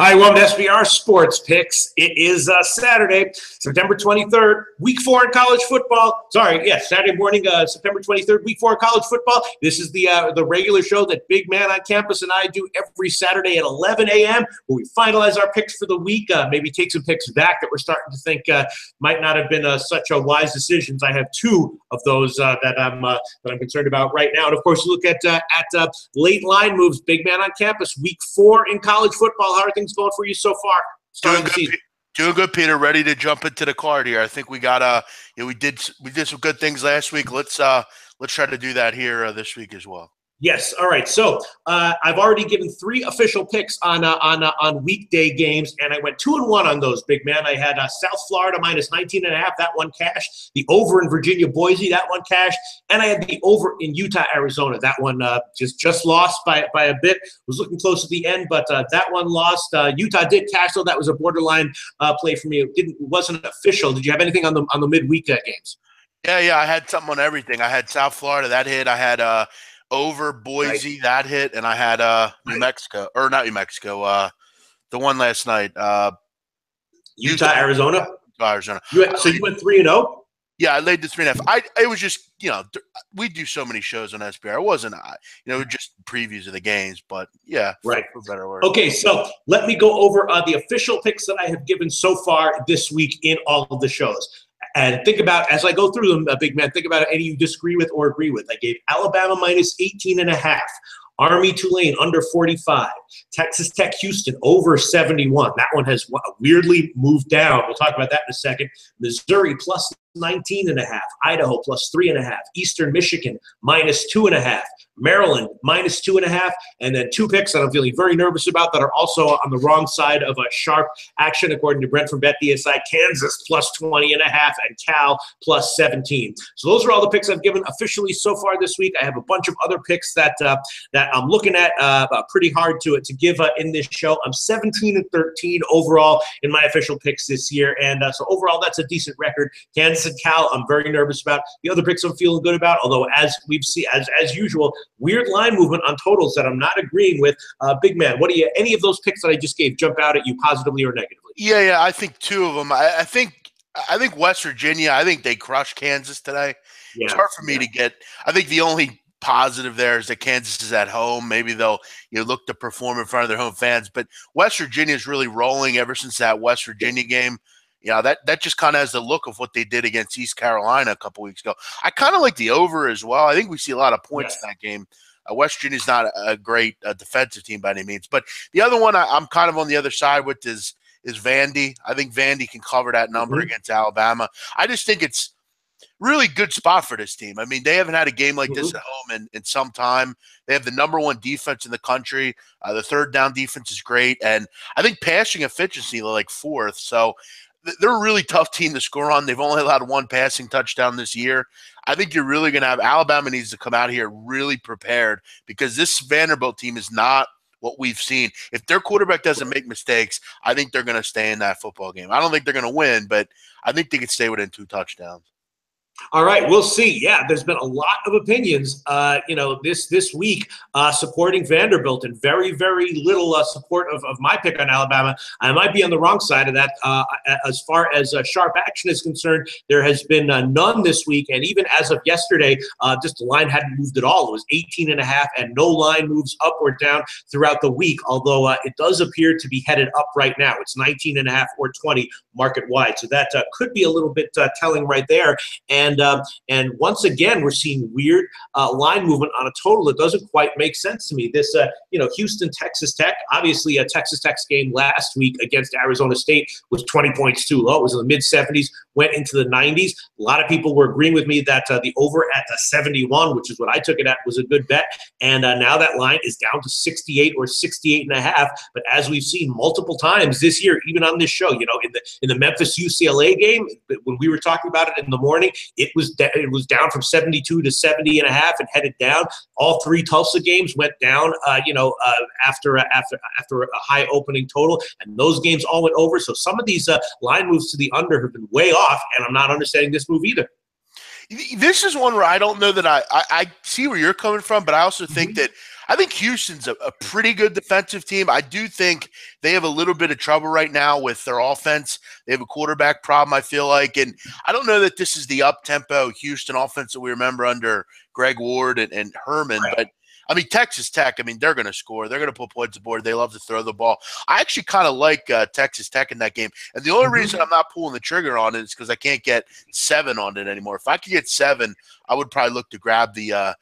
Hi, welcome to SBR Sports Picks. It is Saturday, September 23rd, week 4 in college football. Saturday morning, September 23rd, week 4 in college football. This is the regular show that Big Man on Campus and I do every Saturday at 11 a.m. where we finalize our picks for the week, maybe take some picks back that we're starting to think might not have been such a wise decisions. I have two of those that I'm concerned about right now. And, of course, look at late line moves, Big Man on Campus, week 4 in college football. How are things going for you so far? Doing good, Peter. Ready to jump into the card here. I think we got we did some good things last week. Let's try to do that here this week as well. Yes. All right. So I've already given 3 official picks on weekday games, and I went 2-1 on those, Big Man. I had South Florida minus 19.5. That one cashed. The over in Virginia, Boise. That one cashed. And I had the over in Utah, Arizona. That one just lost by a bit. Was looking close at the end, but that one lost. Utah did cash, though. That was a borderline play for me. It wasn't official. Did you have anything on the midweek games? Yeah. I had something on everything. I had South Florida. That hit. I had over Boise, right. That hit, and I had New Mexico, or not New Mexico, the one last night. Utah, Arizona? Arizona. So you went 3-0? Yeah, I laid the 3.5. It was just, we do so many shows on SBR. It wasn't, just previews of the games, but yeah, right. For better word. Okay, so let me go over the official picks that I have given so far this week in all of the shows. And think about, as I go through them, Big Man, think about any you disagree with or agree with. I gave Alabama minus 18.5. Army Tulane under 45. Texas Tech Houston over 71. That one has weirdly moved down. We'll talk about that in a second. Missouri plus 19.5. Idaho plus 3.5. Eastern Michigan minus 2.5. Maryland minus 2.5. And then 2 picks that I'm feeling very nervous about that are also on the wrong side of a sharp action, according to Brent from BetDSI. Kansas plus 20.5 and Cal plus 17. So those are all the picks I've given officially so far this week. I have a bunch of other picks that I'm looking at pretty hard to give in this show. I'm 17-13 overall in my official picks this year. And so overall, that's a decent record. Kansas and Cal, I'm very nervous about. The other picks I'm feeling good about, although as we've seen, as usual, weird line movement on totals that I'm not agreeing with. Big Man, any of those picks that I just gave jump out at you positively or negatively? Yeah, I think 2 of them. I think West Virginia, I think they crushed Kansas today. Yeah, it's hard for me to get. I think the only positive there is that Kansas is at home. Maybe they'll look to perform in front of their home fans. But West Virginia is really rolling ever since that West Virginia game. That just kind of has the look of what they did against East Carolina a couple weeks ago. I kind of like the over as well. I think we see a lot of points in that game. West Virginia's not a great defensive team by any means. But the other one I'm kind of on the other side with is Vandy. I think Vandy can cover that number against Alabama. I just think it's really good spot for this team. I mean, they haven't had a game like this at home in some time. They have the #1 defense in the country. The third down defense is great. And I think passing efficiency, they're like 4th. So they're a really tough team to score on. They've only allowed 1 passing touchdown this year. I think you're really going to have Alabama needs to come out here really prepared because this Vanderbilt team is not what we've seen. If their quarterback doesn't make mistakes, I think they're going to stay in that football game. I don't think they're going to win, but I think they could stay within 2 touchdowns. All right, we'll see. Yeah, there's been a lot of opinions, this week supporting Vanderbilt and very, very little support of my pick on Alabama. I might be on the wrong side of that. As far as sharp action is concerned, there has been none this week. And even as of yesterday, just the line hadn't moved at all. It was 18.5 and no line moves up or down throughout the week, although it does appear to be headed up right now. It's 19.5 or 20 market-wide. So that could be a little bit telling right there. And once again, we're seeing weird line movement on a total that doesn't quite make sense to me. This, Houston, Texas Tech, obviously a Texas Tech's game last week against Arizona State was 20 points too low. It was in the mid-70s, went into the 90s. A lot of people were agreeing with me that the over at 71, which is what I took it at, was a good bet. And now that line is down to 68 or 68.5. But as we've seen multiple times this year, even on this show, in the Memphis UCLA game, when we were talking about it in the morning, it was down from 72 to 70.5 and headed down. All 3 Tulsa games went down, after a high opening total, and those games all went over. So some of these line moves to the under have been way off, and I'm not understanding this move either. This is one where I don't know that I see where you're coming from, but I also think that I think Houston's a pretty good defensive team. I do think they have a little bit of trouble right now with their offense. They have a quarterback problem, I feel like. And I don't know that this is the up-tempo Houston offense that we remember under Greg Ward and Herman, Right. but I mean, Texas Tech, I mean, they're going to score. They're going to put points on the board. They love to throw the ball. I actually kind of like Texas Tech in that game. And the only reason I'm not pulling the trigger on it is because I can't get 7 on it anymore. If I could get 7, I would probably look to grab the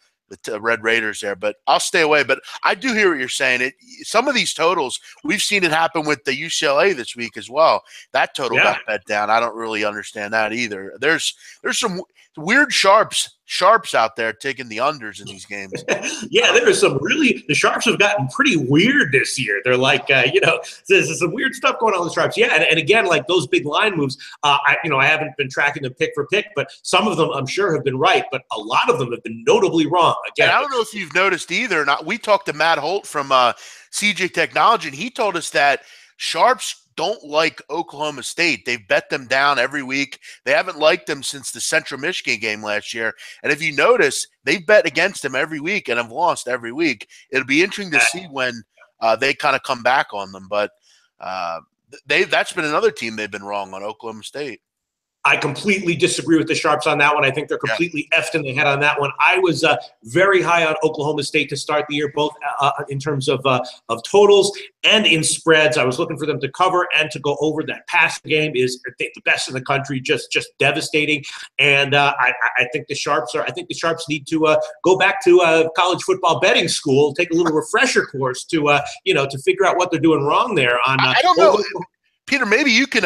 Red Raiders there. But I'll stay away. But I do hear what you're saying. Some of these totals, we've seen it happen with the UCLA this week as well. That total got bet down. I don't really understand that either. There's some weird sharps out there taking the unders in these games. Yeah, there is some really – the sharps have gotten pretty weird this year. They're like, there's some weird stuff going on with the sharps. Yeah, and again, like those big line moves, I haven't been tracking them pick for pick, but some of them I'm sure have been right, but a lot of them have been notably wrong. Again, and I don't know if you've noticed either. We talked to Matt Holt from CJ Technology, and he told us that sharps don't like Oklahoma State. They've bet them down every week. They haven't liked them since the Central Michigan game last year. And if you notice, they've bet against them every week and have lost every week. It'll be interesting to see when they kind of come back on them. But that's been another team they've been wrong on, Oklahoma State. I completely disagree with the sharps on that one. I think they're completely effed in the head on that one. I was very high on Oklahoma State to start the year, both in terms of totals and in spreads. I was looking for them to cover and to go over. That passing game is the best in the country, just devastating. And I think the sharps need to go back to college football betting school, take a little refresher course to figure out what they're doing wrong there. I don't know. Peter, maybe you can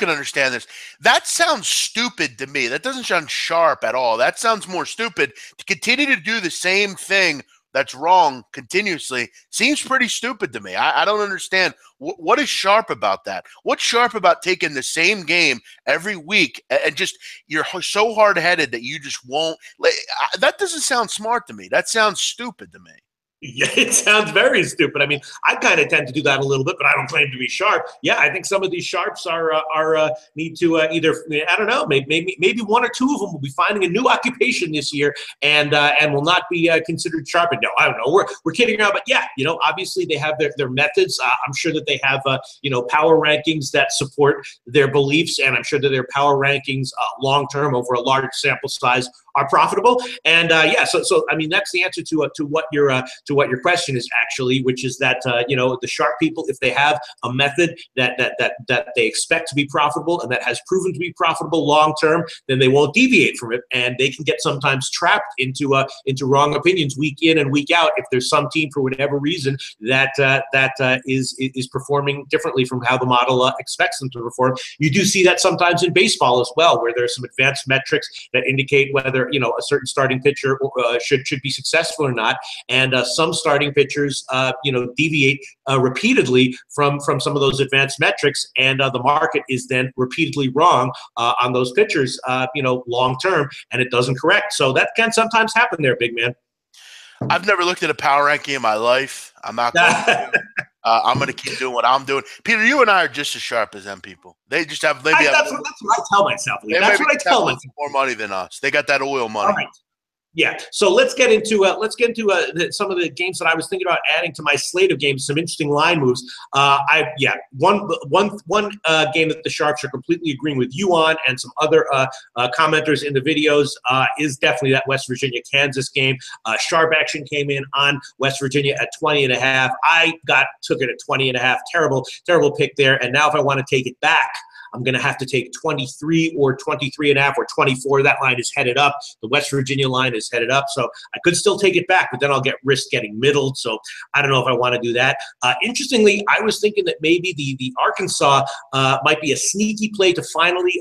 understand this. That sounds stupid to me. That doesn't sound sharp at all. That sounds more stupid. To continue to do the same thing that's wrong continuously seems pretty stupid to me. I don't understand. What is sharp about that? What's sharp about taking the same game every week and just you're so hard-headed that you just won't? That doesn't sound smart to me. That sounds stupid to me. Yeah, it sounds very stupid. I mean, I kind of tend to do that a little bit, but I don't claim to be sharp. Yeah, I think some of these sharps need to either, I don't know, maybe one or two of them will be finding a new occupation this year and will not be considered sharp. And no, I don't know. We're kidding around, but yeah, obviously they have their methods. I'm sure that they have power rankings that support their beliefs, and I'm sure that their power rankings long term over a large sample size are profitable. And so I mean that's the answer to what your question is actually, which is that the sharp people, if they have a method that they expect to be profitable and that has proven to be profitable long term, then they won't deviate from it, and they can get sometimes trapped into wrong opinions week in and week out if there's some team for whatever reason that is performing differently from how the model expects them to perform. You do see that sometimes in baseball as well, where there's some advanced metrics that indicate whether a certain starting pitcher should be successful or not, and some starting pitchers deviate repeatedly from some of those advanced metrics, and the market is then repeatedly wrong on those pitchers long term, and it doesn't correct. So that can sometimes happen there, big man. I've never looked at a power ranking in my life. I'm not going to. I'm going to keep doing what I'm doing. Peter, you and I are just as sharp as them people. They just have maybe that's what I tell myself. That's what I tell myself. More money than us. They got that oil money. All right. Yeah, so let's get into some of the games that I was thinking about adding to my slate of games. Some interesting line moves. One game that the sharps are completely agreeing with you on, and some other commenters in the videos is definitely that West Virginia-Kansas game. Sharp action came in on West Virginia at 20.5. I took it at 20.5. Terrible pick there. And now if I want to take it back, I'm going to have to take 23 or 23.5 or 24. That line is headed up. The West Virginia line is headed up. So I could still take it back, but then I'll risk getting middled. So I don't know if I want to do that. Interestingly, I was thinking that maybe the Arkansas might be a sneaky play to finally,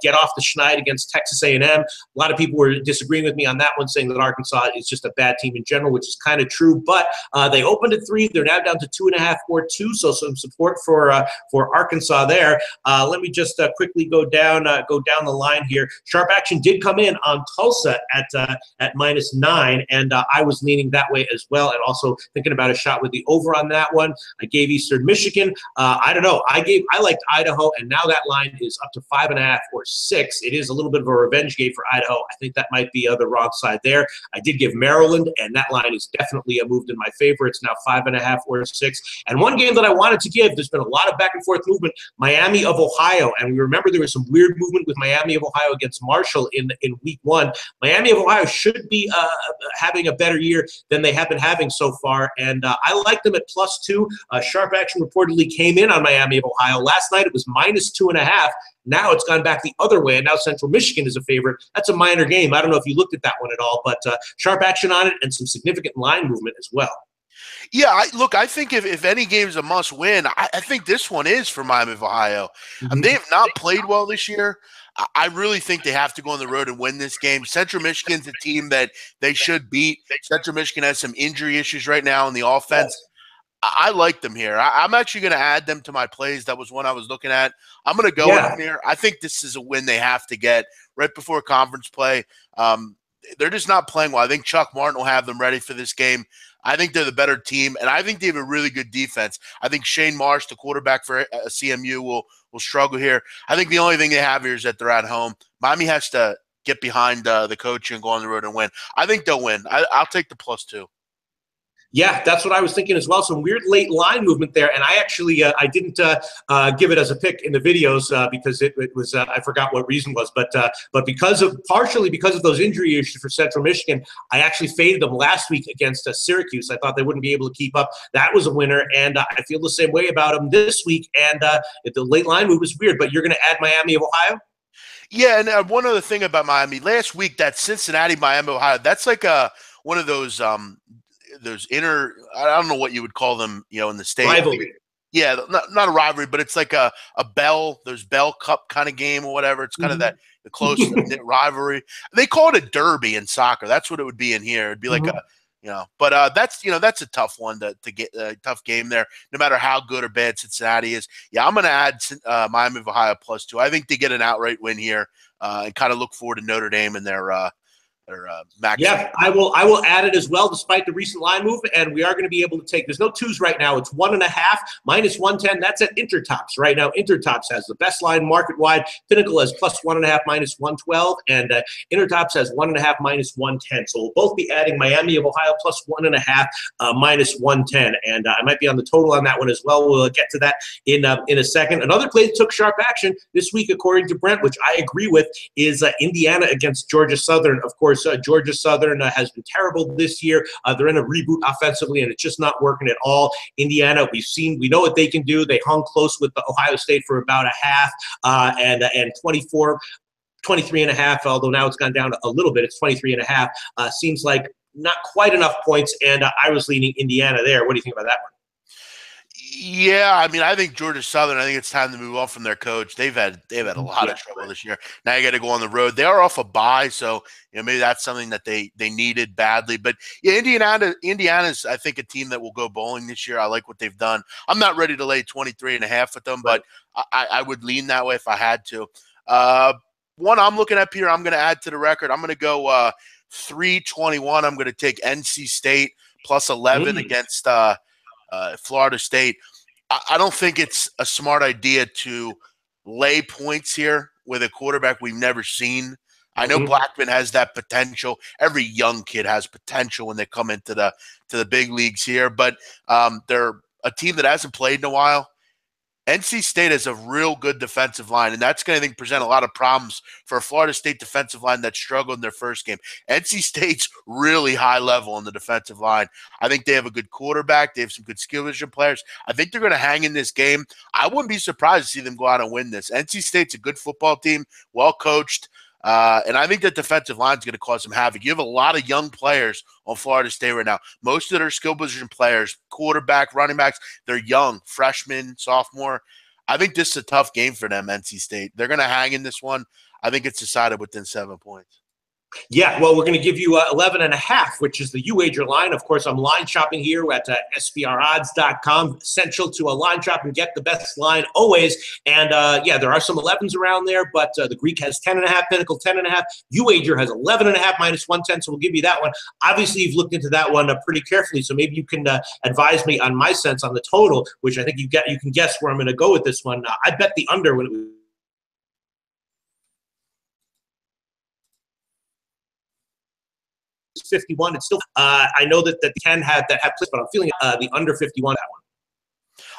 get off the schneid against Texas A&M. A lot of people were disagreeing with me on that one, saying that Arkansas is just a bad team in general, which is kind of true. But they opened at 3. They're now down to 2.5 or 2. So some support for Arkansas there. let me just quickly go down the line here. Sharp action did come in on Tulsa at -9, and I was leaning that way as well, and also thinking about a shot with the over on that one. I gave Eastern Michigan. I don't know. I liked Idaho, and now that line is up to 5.5 or 6. It is a little bit of a revenge game for Idaho. I think that might be the wrong side there. I did give Maryland, and that line is definitely moved in my favor. It's now 5.5 or 6. And one game that I wanted to give, there's been a lot of back and forth movement, Miami of Ohio. And we remember there was some weird movement with Miami of Ohio against Marshall in week 1. Miami of Ohio should be having a better year than they have been having so far. And I like them at +2. Sharp action reportedly came in on Miami of Ohio. Last night it was -2.5. Now it's gone back the other way, and now Central Michigan is a favorite. That's a minor game. I don't know if you looked at that one at all, but sharp action on it and some significant line movement as well. Yeah, I think if any game is a must win, I think this one is for Miami of Ohio. They have not played well this year. I really think they have to go on the road and win this game. Central Michigan's a team that they should beat. Central Michigan has some injury issues right now in the offense. I like them here. I'm actually going to add them to my plays. That was one I was looking at. I'm going to go with them here. I think this is a win they have to get right before conference play. They're just not playing well. I think Chuck Martin will have them ready for this game. I think they're the better team, and I think they have a really good defense. I think Shane Marsh, the quarterback for CMU, will struggle here. I think the only thing they have here is that they're at home. Miami has to get behind the coach and go on the road and win. I think they'll win. I'll take the +2. Yeah, that's what I was thinking as well. Some weird late line movement there, and I actually I didn't give it as a pick in the videos because it was I forgot what reason was, but partially because of those injury issues for Central Michigan, I actually faded them last week against Syracuse. I thought they wouldn't be able to keep up. That was a winner, and I feel the same way about them this week. And the late line move was weird, but you're going to add Miami of Ohio? Yeah, and one other thing about Miami last week, that Cincinnati Miami Ohio, that's like one of those inner, I don't know what you would call them, in the state. Rivalry. Yeah, not a rivalry, but it's like a Bell, there's Bell Cup kind of game or whatever. It's kind of the close rivalry. They call it a derby in soccer. That's what it would be in here. It'd be like but that's a tough one to get, a tough game there, no matter how good or bad Cincinnati is. Yeah, I'm going to add Miami of Ohio +2. I think they get an outright win here and kind of look forward to Notre Dame and their max. Yeah, I will add it as well, despite the recent line move, and we are going to be able to take. There's no 2s right now. It's 1.5 -110. That's at Intertops right now. Intertops has the best line market wide. Pinnacle has +1.5 -112, and Intertops has 1.5 -110. So we'll both be adding Miami of Ohio +1.5 -110, and I might be on the total on that one as well. We'll get to that in a second. Another play that took sharp action this week, according to Brent, which I agree with, is Indiana against Georgia Southern. Of course, Georgia Southern has been terrible this year. They're in a reboot offensively, and it's just not working at all. Indiana, we know what they can do. They hung close with Ohio State for about a half, and 23.5, although now it's gone down a little bit. It's 23.5. Seems like not quite enough points, and I was leaning Indiana there. What do you think about that one? Yeah, I mean, I think Georgia Southern, I think it's time to move on from their coach. They've had a lot of trouble this year. Now you got to go on the road. They are off a bye, so maybe that's something that they needed badly. But yeah, Indiana's I think a team that will go bowling this year. I like what they've done. I'm not ready to lay 23.5 with them, but I would lean that way if I had to. One I'm looking at here, I'm going to add to the record. I'm going to go 321. I'm going to take NC State +11 against Florida State. I don't think it's a smart idea to lay points here with a quarterback we've never seen. I know Blackman has that potential. Every young kid has potential when they come into the big leagues here, but they're a team that hasn't played in a while. NC State has a real good defensive line, and that's going to, I think, present a lot of problems for a Florida State defensive line that struggled in their first game. NC State's really high level on the defensive line. I think they have a good quarterback. They have some good skill position players. I think they're going to hang in this game. I wouldn't be surprised to see them go out and win this. NC State's a good football team, well coached. And I think that defensive line is going to cause some havoc. You have a lot of young players on Florida State right now. Most of their skill position players, quarterback, running backs, they're young, freshmen, sophomore. I think this is a tough game for them, NC State. They're going to hang in this one. I think it's decided within 7 points. Yeah, well, we're going to give you 11.5, which is the U-Wager line. Of course, I'm line shopping here at SBRodds.com. Essential to a line shop and get the best line always. And yeah, there are some 11s around there, but the Greek has 10.5, Pinnacle 10.5. U-Wager has 11.5 minus 110, so we'll give you that one. Obviously, you've looked into that one pretty carefully, so maybe you can advise me on my sense on the total, which I think you can guess where I'm going to go with this one. I bet the under when it was 51. It's still I know that the 10 had plays, but I'm feeling the under 51 that one.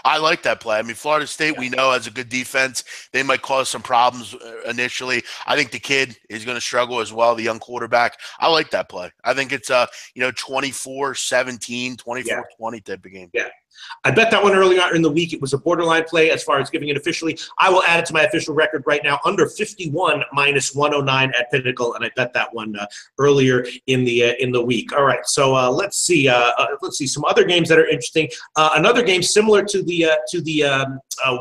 I like that play. I mean, Florida State, we know, has a good defense. They might cause some problems initially. I think the kid is going to struggle as well, the young quarterback. I like that play. I think it's a 24-17, 24-20 type of game. Yeah. I bet that one earlier in the week. It was a borderline play as far as giving it officially. I will add it to my official record right now. Under 51 minus 109 at Pinnacle, and I bet that one earlier in the week. All right, so let's see some other games that are interesting. Another game similar to the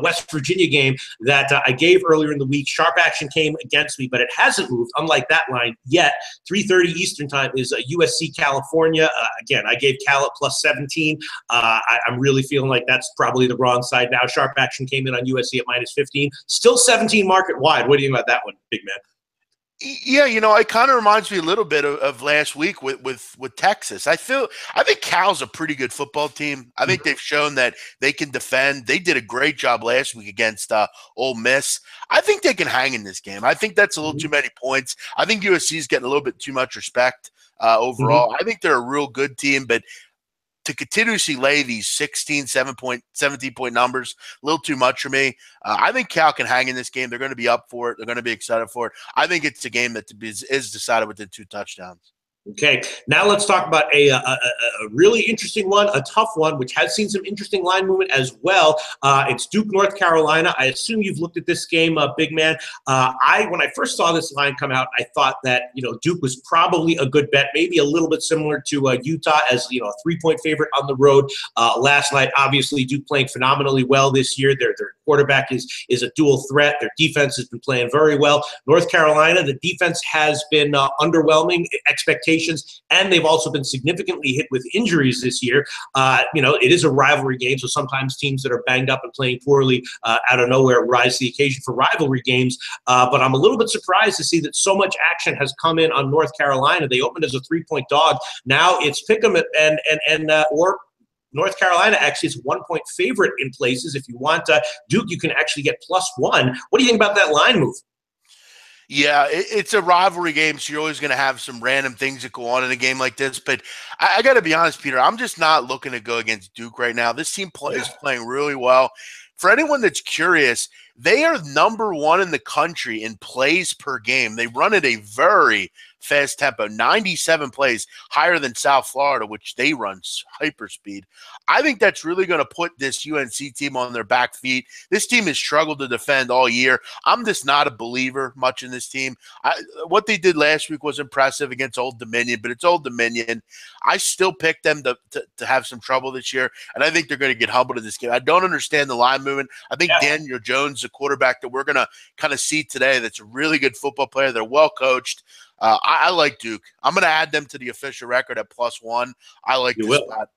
West Virginia game that I gave earlier in the week. Sharp action came against me, but it hasn't moved. Unlike that line yet. 3:30 Eastern time is USC California. Again, I gave Cal at plus 17. I'm really feeling like that's probably the wrong side now. Sharp action came in on USC at minus 15. Still 17 market wide. What do you think about that one, big man? Yeah, it kind of reminds me a little bit of last week with Texas. I think Cal's a pretty good football team. I think they've shown that they can defend. They did a great job last week against Ole Miss. I think they can hang in this game. I think that's a little too many points. I think USC is getting a little bit too much respect overall. I think they're a real good team, but to continuously lay these 17-point numbers, a little too much for me. I think Cal can hang in this game. They're going to be up for it. They're going to be excited for it. I think it's a game that is decided within 2 touchdowns. Okay, now let's talk about a really interesting one, a tough one, which has seen some interesting line movement as well. It's Duke, North Carolina. I assume you've looked at this game, big man. When I first saw this line come out, I thought that Duke was probably a good bet, maybe a little bit similar to Utah as a 3-point favorite on the road last night. Obviously, Duke playing phenomenally well this year. Their quarterback is a dual threat. Their defense has been playing very well. North Carolina, the defense has been underwhelming expectations. And they've also been significantly hit with injuries this year. It is a rivalry game, so sometimes teams that are banged up and playing poorly out of nowhere rise to the occasion for rivalry games. But I'm a little bit surprised to see that so much action has come in on North Carolina. They opened as a 3-point dog. Now it's Pick'em or North Carolina actually is 1-point favorite in places. If you want Duke, you can actually get +1. What do you think about that line move? Yeah, it's a rivalry game, so you're always going to have some random things that go on in a game like this. But I got to be honest, Peter, I'm just not looking to go against Duke right now. This team is playing really well. For anyone that's curious, they are #1 in the country in plays per game. They run at a very fast tempo, 97 plays, higher than South Florida, which they run hyper speed. I think that's really going to put this UNC team on their back feet. This team has struggled to defend all year. I'm just not a believer much in this team. What they did last week was impressive against Old Dominion, but it's Old Dominion. I still pick them to have some trouble this year, and I think they're going to get humbled in this game. I don't understand the line movement. I think Daniel Jones, the quarterback that we're going to kind of see today, that's a really good football player. They're well coached. I like Duke. I'm going to add them to the official record at +1. I like this spot.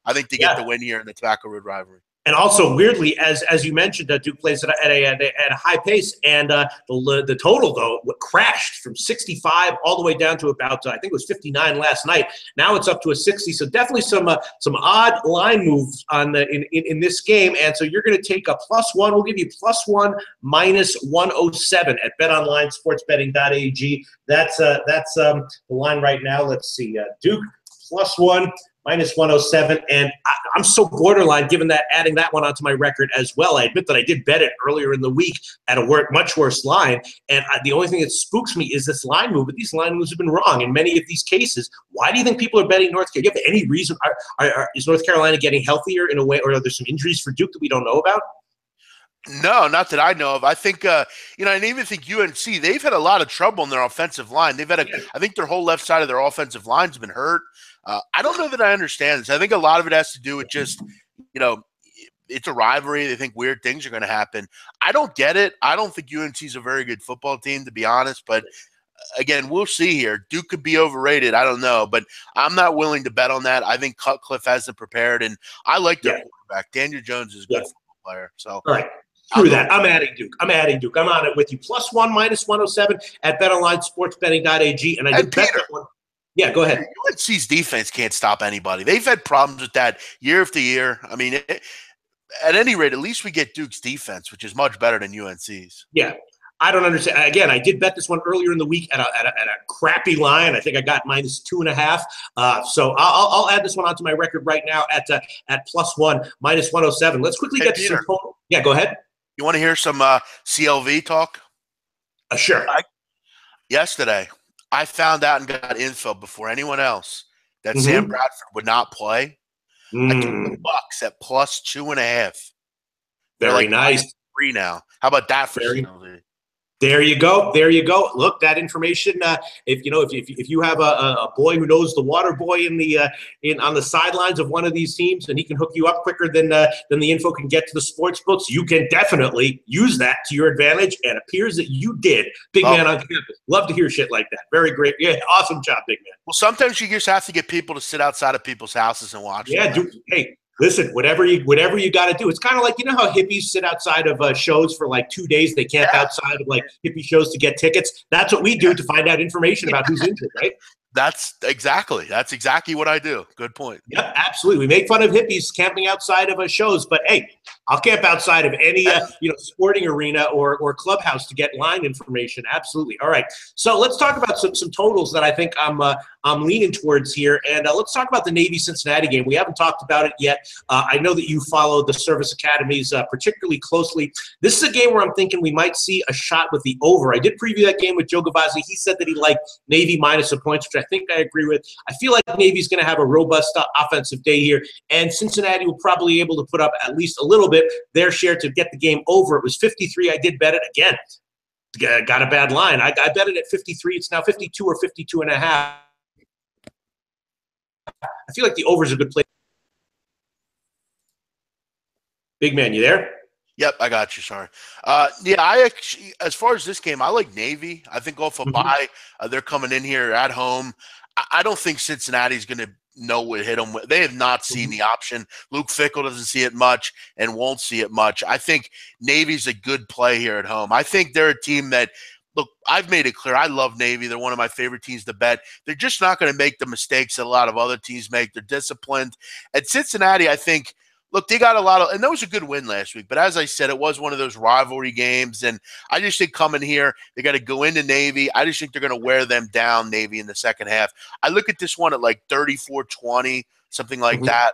I think they get the win here in the Tobacco Road rivalry. And also, weirdly, as you mentioned, Duke plays at a high pace, and the total though crashed from 65 all the way down to about I think it was 59 last night. Now it's up to a 60. So definitely some odd line moves in this game. And so you're going to take a +1. We'll give you +1 minus 107 at BetOnlineSportsBetting.ag. That's the line right now. Let's see, Duke +1. Minus 107, and I'm so borderline given that adding that one onto my record as well. I admit that I did bet it earlier in the week at a much worse line, and the only thing that spooks me is this line move, but these line moves have been wrong in many of these cases. Why do you think people are betting North Carolina? Do you have any reason? Is North Carolina getting healthier in a way, or are there some injuries for Duke that we don't know about? No, not that I know of. I think, and even think UNC, they've had a lot of trouble in their offensive line. They've had I think their whole left side of their offensive line's been hurt. I don't know that I understand this. I think a lot of it has to do with just, it's a rivalry. They think weird things are going to happen. I don't get it. I don't think UNC is a very good football team, to be honest. But again, we'll see here. Duke could be overrated. I don't know, but I'm not willing to bet on that. I think Cutcliffe hasn't prepared, and I like their quarterback. Daniel Jones is a good football player. So, all right. Screw that. I'm adding Duke. I'm on it with you. +1, -107 at betonline sportsbetting.ag. And I did bet that one. Yeah, go ahead. UNC's defense can't stop anybody. They've had problems with that year after year. I mean, at any rate, at least we get Duke's defense, which is much better than UNC's. Yeah. I don't understand. Again, I did bet this one earlier in the week at a crappy line. I think I got -2.5. So I'll add this one onto my record right now at +1, -107. Let's quickly get to some total. Yeah, go ahead. You want to hear some CLV talk? Sure. Yesterday, I found out and got info before anyone else that Sam Bradford would not play. I took the Bucks at +2.5. Very nice. -3 now. How about that for CLV? There you go. Look, that information. If you have a boy who knows the water boy on the sidelines of one of these teams, and he can hook you up quicker than the info can get to the sports books, you can definitely use that to your advantage. And it appears that you did, big man on campus. Love to hear shit like that. Very great. Yeah, awesome job, big man. Well, sometimes you just have to get people to sit outside of people's houses and watch. Yeah, hey. Listen, whatever you got to do. It's kind of like, you know how hippies sit outside of shows for like 2 days. They camp outside of like hippie shows to get tickets. That's what we do to find out information about who's into it, right? That's exactly what I do. Good point. Yep, absolutely. We make fun of hippies camping outside of shows, but hey, I'll camp outside of any sporting arena or clubhouse to get line information. Absolutely. All right. So let's talk about some totals that I think I'm leaning towards here, and let's talk about the Navy-Cincinnati game. We haven't talked about it yet. I know that you follow the service academies particularly closely. This is a game where I'm thinking we might see a shot with the over. I did preview that game with Joe Gavazzi. He said that he liked Navy minus a point, which I think I agree with. I feel like Navy's going to have a robust offensive day here, and Cincinnati will probably be able to put up at least a little bit their share to get the game over. It was 53. I did bet it again. Got a bad line. I bet it at 53. It's now 52 or 52.5. I feel like the over is a good play. Big man, you there? Yep, I got you. Sorry. Yeah, I actually, as far as this game, I like Navy. I think off a bye, they're coming in here at home. I don't think Cincinnati's going to know what hit them. They have not seen the option. Luke Fickell doesn't see it much and won't see it much. I think Navy's a good play here at home. I think they're a team that, look, I've made it clear. I love Navy. They're one of my favorite teams to bet. They're just not going to make the mistakes that a lot of other teams make. They're disciplined. At Cincinnati, I think, look, they got a lot of – and that was a good win last week. But as I said, it was one of those rivalry games. And I just think coming here, they got to go into Navy. I just think they're going to wear them down, Navy, in the second half. I look at this one at like 34-20, something like that.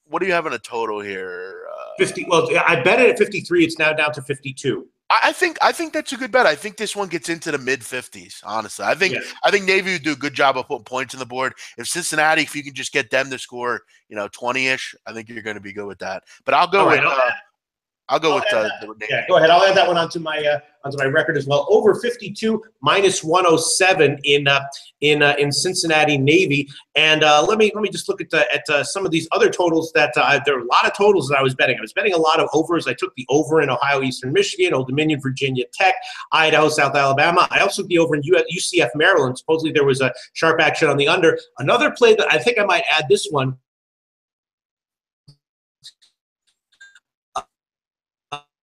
What do you have in a total here? 50. Well, I bet it at 53. It's now down to 52. I think that's a good bet. I think this one gets into the mid-50s, honestly. I think Navy would do a good job of putting points on the board. If Cincinnati, if you can just get them to score, 20-ish, I think you're going to be good with that. But I'll go with yeah, go ahead. I'll add that one onto my record as well. Over 52 minus 107 in Cincinnati Navy. And let me just look at some of these other totals that there are a lot of totals that I was betting. I was betting a lot of overs. I took the over in Ohio Eastern Michigan, Old Dominion, Virginia Tech, Idaho, South Alabama. I also took the over in UCF Maryland. Supposedly there was a sharp action on the under. Another play that I think I might add this one.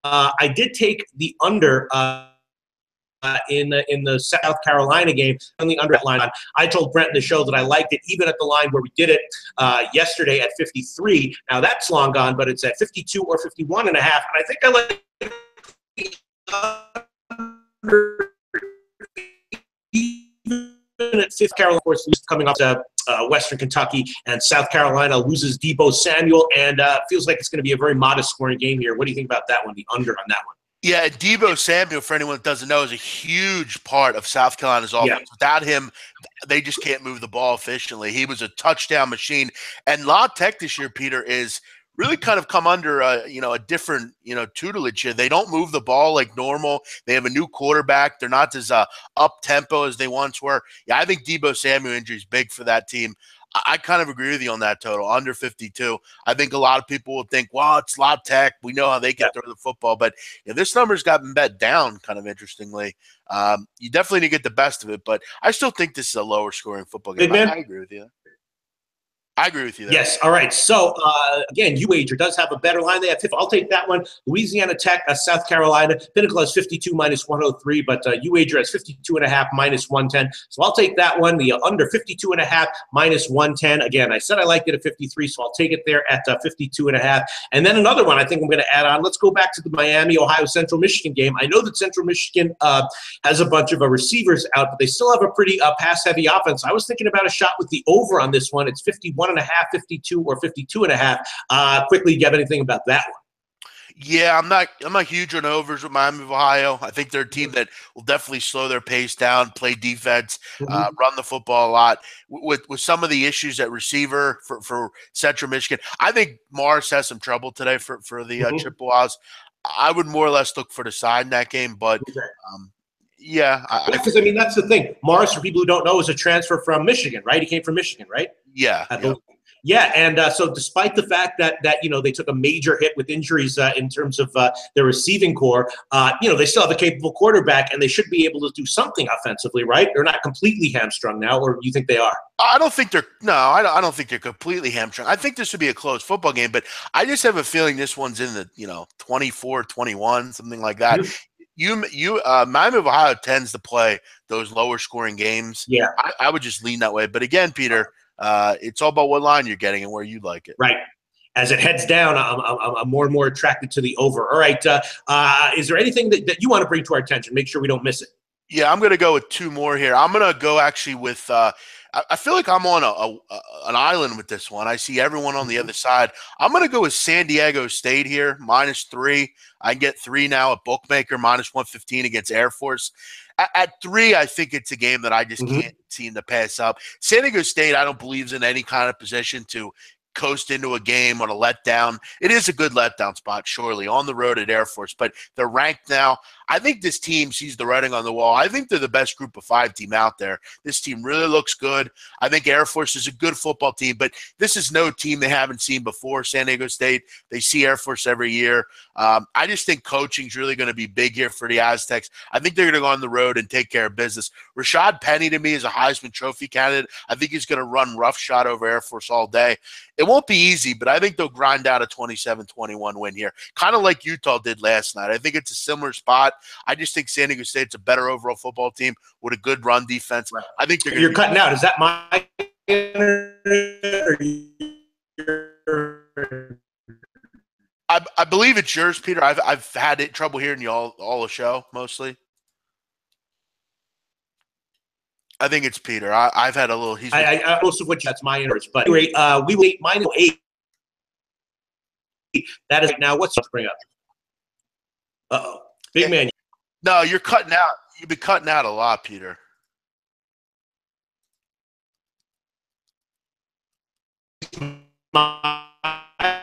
I did take the under in the South Carolina game on the under line. I told Brent in the show that I liked it even at the line where we did it yesterday at 53. Now that's long gone, but it's at 52 or 51.5, and I think I like the under even at Fifth Carolina, of course, coming off to Western Kentucky, and South Carolina loses Deebo Samuel, and feels like it's going to be a very modest scoring game here. What do you think about that one, the under on that one? Yeah, Deebo Samuel, for anyone that doesn't know, is a huge part of South Carolina's offense. Yeah. Without him, they just can't move the ball efficiently. He was a touchdown machine. And La Tech this year, Peter, is really kind of come under a different tutelage here. They don't move the ball like normal. They have a new quarterback. They're not as up tempo as they once were. Yeah, I think Deebo Samuel injury is big for that team. I kind of agree with you on that total, under 52. I think a lot of people will think, well, it's La Tech. We know how they can throw the football. But this number's gotten bet down kind of interestingly. You definitely need to get the best of it. But I still think this is a lower scoring football game. I agree with you. I agree with you there. Yes. All right. So, again, UWager does have a better line. They have 50. I'll take that one. Louisiana Tech, South Carolina. Pinnacle has 52 minus 103, but UWager has 52.5 minus 110. So I'll take that one. The under 52.5 minus 110. Again, I said I liked it at 53, so I'll take it there at 52.5. And then another one I think I'm going to add on. Let's go back to the Miami, Ohio Central Michigan game. I know that Central Michigan has a bunch of receivers out, but they still have a pretty pass-heavy offense. I was thinking about a shot with the over on this one. It's 51.5, 52, or 52.5. Quickly, do you have anything about that one? Yeah, I'm not huge on overs with Miami of Ohio. I think they're a team that will definitely slow their pace down, play defense, run the football a lot. With some of the issues at receiver for Central Michigan, I think Morris has some trouble today for the Chippewas. I would more or less look for the side in that game, but yeah. Because, I mean, that's the thing. Morris, for people who don't know, is a transfer from Michigan, right? He came from Michigan, right? Yeah. Yeah, and so despite the fact that they took a major hit with injuries in terms of their receiving core, they still have a capable quarterback, and they should be able to do something offensively, right? They're not completely hamstrung now, or you think they are? I don't think they're completely hamstrung. I think this would be a close football game, but I just have a feeling this one's in the 24-21, something like that. Miami of Ohio tends to play those lower scoring games. Yeah, I would just lean that way. But again, Peter, it's all about what line you're getting and where you like it. Right. As it heads down, I'm more and more attracted to the over. All right. Is there anything that you want to bring to our attention? Make sure we don't miss it. Yeah, I'm going to go with two more here. I'm going to go actually with I feel like I'm on an island with this one. I see everyone on the other side. I'm going to go with San Diego State here, -3. I get 3 now at Bookmaker, -115 against Air Force. At 3, I think it's a game that I just can't seem to pass up. San Diego State, I don't believe is in any kind of position to coast into a game on a letdown. It is a good letdown spot, surely, on the road at Air Force, but they're ranked now. I think this team sees the writing on the wall. I think they're the best group of 5 team out there. This team really looks good. I think Air Force is a good football team, but this is no team they haven't seen before, San Diego State. They see Air Force every year. I just think coaching is really going to be big here for the Aztecs. I think they're going to go on the road and take care of business. Rashad Penny, to me, is a Heisman Trophy candidate. I think he's going to run roughshod over Air Force all day. It won't be easy, but I think they'll grind out a 27-21 win here, kind of like Utah did last night. I think it's a similar spot. I just think San Diego State's a better overall football team with a good run defense. Right. I think they're You're cutting out. Is that my I believe it's yours, Peter. I've had trouble hearing you all the show, mostly. I think it's Peter. I've had a little. Most of which that's my interest. But anyway, we wait -8. That is now. What's to bring up? Big man. No, you're cutting out. You've been cutting out a lot, Peter. My